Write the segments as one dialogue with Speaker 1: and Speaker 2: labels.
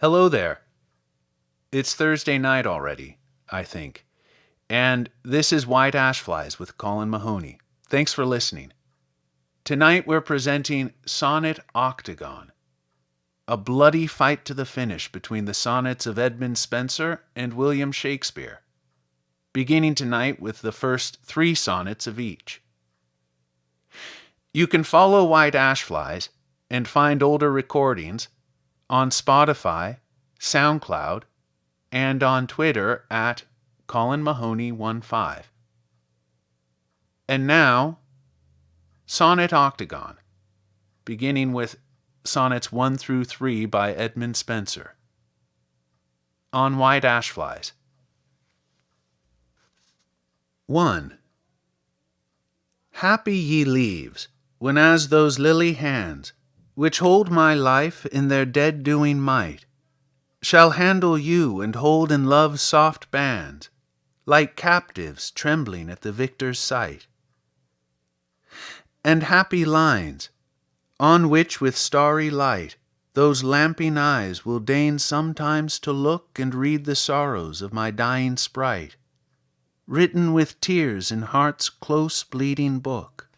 Speaker 1: Hello there. It's Thursday night already, I think. And this is White Ash Flies with Colin Mahoney. Thanks for listening. Tonight we're presenting Sonnet Octagon, a bloody fight to the finish between the sonnets of Edmund Spenser and William Shakespeare, beginning tonight with the first 3 sonnets of each. You can follow White Ash Flies and find older recordings on Spotify, SoundCloud, and on Twitter at Colin Mahoney15. And now, Sonnet Octagon, beginning with Sonnets 1 through 3 by Edmund Spenser. On White Ash Flies. 1. Happy ye leaves, when as those lily hands, which hold my life in their dead-doing might, shall handle you and hold in love's soft bands, like captives trembling at the victor's sight. And happy lines, on which with starry light those lamping eyes will deign sometimes to look and read the sorrows of my dying sprite, written with tears in heart's close bleeding book.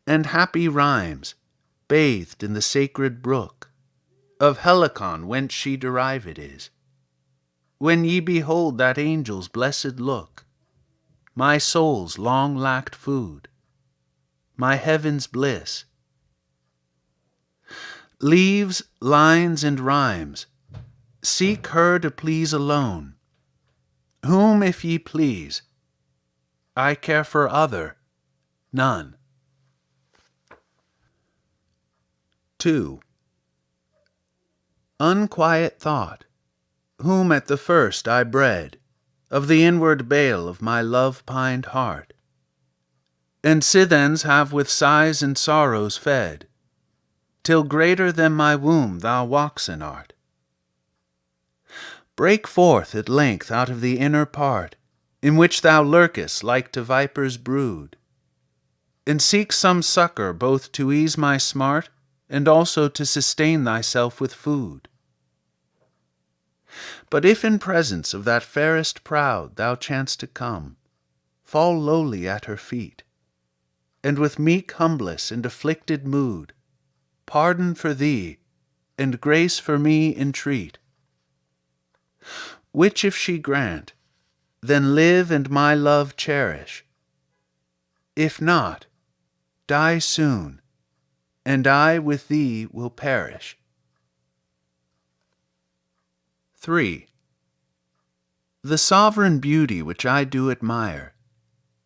Speaker 1: And happy rhymes, bathed in the sacred brook, of Helicon whence she derived is, when ye behold that angel's blessed look, my soul's long lacked food, my heaven's bliss. Leaves, lines, and rhymes, seek her to please alone, whom if ye please, I care for other, none. 2. Unquiet thought, whom at the first I bred, of the inward bale of my love-pined heart, and sithens have with sighs and sorrows fed, till greater than my womb thou waxen art. Break forth at length out of the inner part, in which thou lurkest like to viper's brood, and seek some succour both to ease my smart, and also to sustain thyself with food. But if in presence of that fairest proud thou chance to come, fall lowly at her feet, and with meek humbless and afflicted mood, pardon for thee, and grace for me entreat. Which if she grant, then live and my love cherish. If not, die soon, and I with thee will perish. 3. The sovereign beauty which I do admire,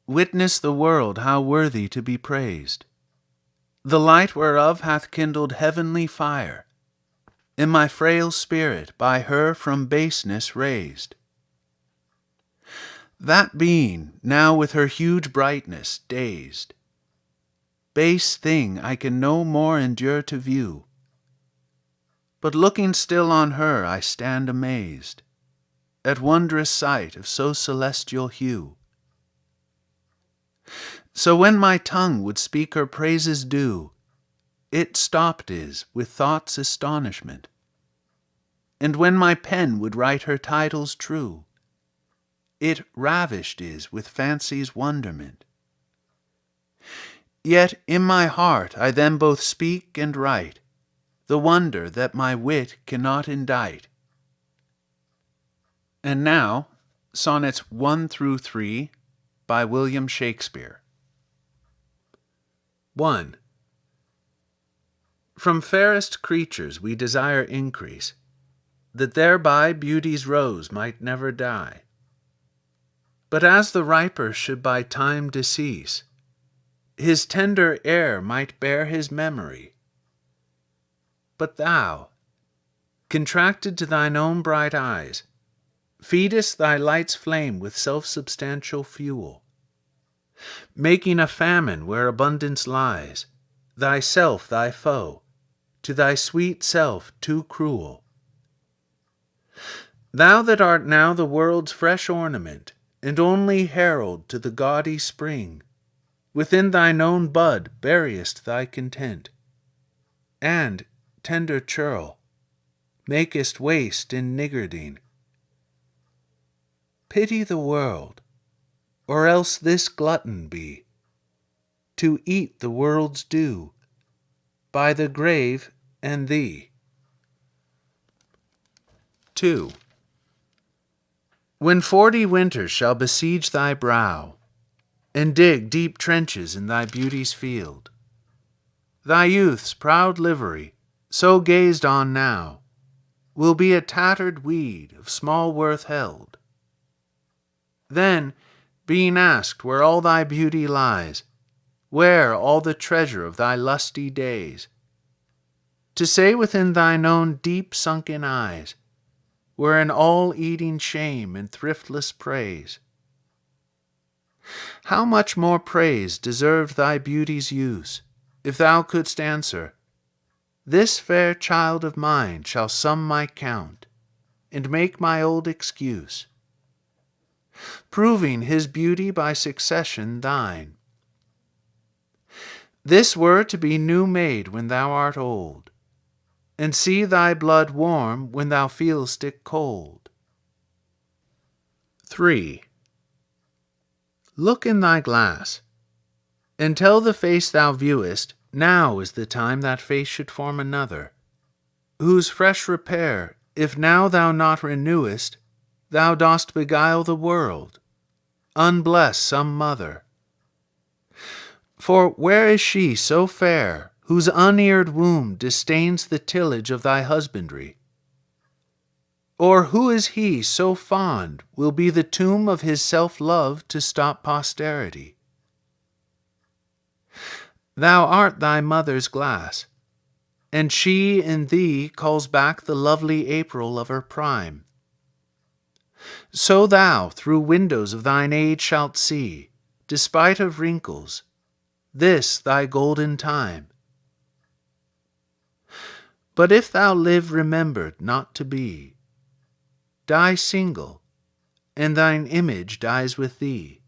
Speaker 1: witness the world how worthy to be praised, the light whereof hath kindled heavenly fire, in my frail spirit by her from baseness raised. That being now with her huge brightness dazed, base thing I can no more endure to view, but looking still on her I stand amazed, at wondrous sight of so celestial hue. So when my tongue would speak her praises due, it stopped is with thought's astonishment, and when my pen would write her titles true, it ravished is with fancy's wonderment. Yet in my heart I then both speak and write the wonder that my wit cannot indite. And now, Sonnets 1 through 3 by William Shakespeare. 1. From fairest creatures we desire increase, that thereby beauty's rose might never die. But as the riper should by time decease, his tender air might bear his memory. But thou, contracted to thine own bright eyes, feedest thy light's flame with self-substantial fuel, making a famine where abundance lies, thyself thy foe, to thy sweet self too cruel. Thou that art now the world's fresh ornament, and only herald to the gaudy spring, within thine own bud buryest thy content, and, tender churl, makest waste in niggarding. Pity the world, or else this glutton be, to eat the world's due, by the grave and thee. 2. When 40 winters shall besiege thy brow, and dig deep trenches in thy beauty's field, thy youth's proud livery, so gazed on now, will be a tattered weed of small worth held. Then, being asked where all thy beauty lies, where all the treasure of thy lusty days, to say within thine own deep sunken eyes, were an all-eating shame and thriftless praise. How much more praise deserved thy beauty's use, if thou couldst answer, this fair child of mine shall sum my count, and make my old excuse, proving his beauty by succession thine. This were to be new made when thou art old, and see thy blood warm when thou feel'st it cold. 3. Look in thy glass, and tell the face thou viewest, now is the time that face should form another, whose fresh repair, if now thou not renewest, thou dost beguile the world, unbless some mother. For where is she so fair, whose uneared womb disdains the tillage of thy husbandry? Or who is he so fond will be the tomb of his self-love to stop posterity? Thou art thy mother's glass, and she in thee calls back the lovely April of her prime. So thou through windows of thine age shalt see, despite of wrinkles, this thy golden time. But if thou live remembered not to be, die single, and thine image dies with thee.